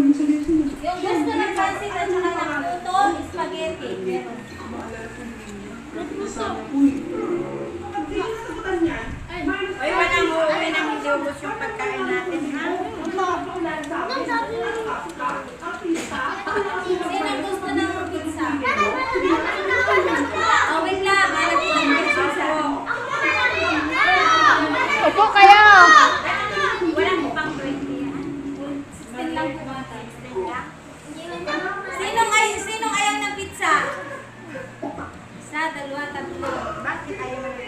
Yung gusto ng pansit at saka ng luto, spaghetti. Meron. Ay, walang uuwi nang hindi ubos yung pagkain natin, ha? Sino gusto ng pizza? Oh, wait lang. Alam ko ng pizza. Upo kayo! Walang pang 20, ha? 16 lang kumata. 16 lang. Sinong ayaw ng pizza? Isa, dalawa, tatlo. Bakit ayaw ng